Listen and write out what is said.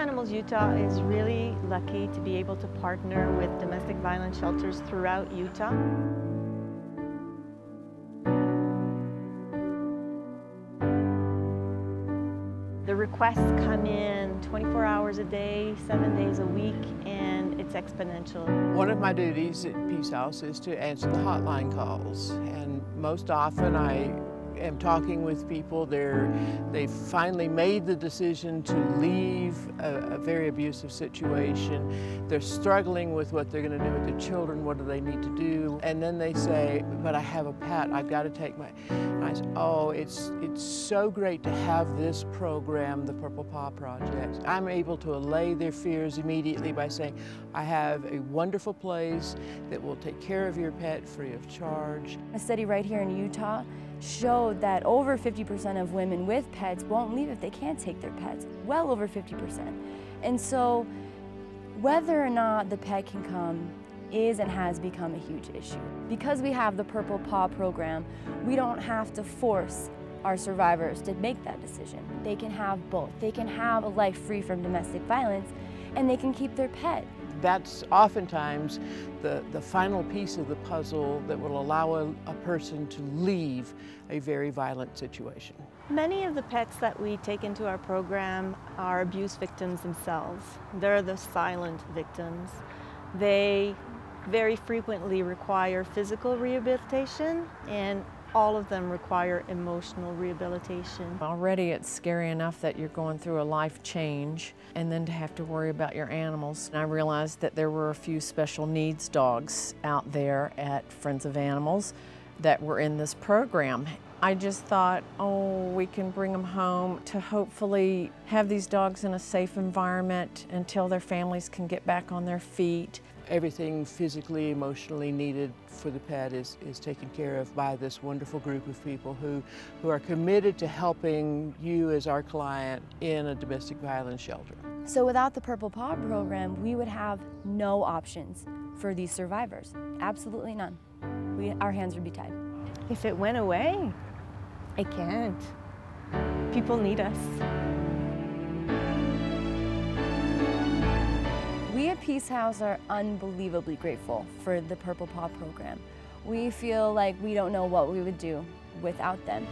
Animals Utah is really lucky to be able to partner with domestic violence shelters throughout Utah. The requests come in 24 hours a day, 7 days a week, and it's exponential. One of my duties at Peace House is to answer the hotline calls, and most often I am talking with people. They've finally made the decision to leave a very abusive situation. They're struggling with what they're going to do with their children. What do they need to do? And then they say, but I have a pet. I've got to take my... And I say, oh, it's so great to have this program, the Purple Paw Project. I'm able to allay their fears immediately by saying, I have a wonderful place that will take care of your pet free of charge. A study right here in Utah showed that over 50% of women with pets won't leave if they can't take their pets, well over 50%. And so whether or not the pet can come is and has become a huge issue. Because we have the Purple Paw Program, we don't have to force our survivors to make that decision. They can have both. They can have a life free from domestic violence, and they can keep their pet. That's oftentimes the final piece of the puzzle that will allow a person to leave a very violent situation. Many of the pets that we take into our program are abuse victims themselves. They're the silent victims. They very frequently require physical rehabilitation, and all of them require emotional rehabilitation. Already it's scary enough that you're going through a life change and then to have to worry about your animals. And I realized that there were a few special needs dogs out there at Friends of Animals that were in this program. I just thought, oh, we can bring them home to hopefully have these dogs in a safe environment until their families can get back on their feet. Everything physically, emotionally needed for the pet is taken care of by this wonderful group of people who are committed to helping you as our client in a domestic violence shelter. So without the Purple Paw Program, we would have no options for these survivors. Absolutely none. Our hands would be tied. If it went away, it can't. People need us. We at Peace House are unbelievably grateful for the Purple Paw Program. We feel like we don't know what we would do without them.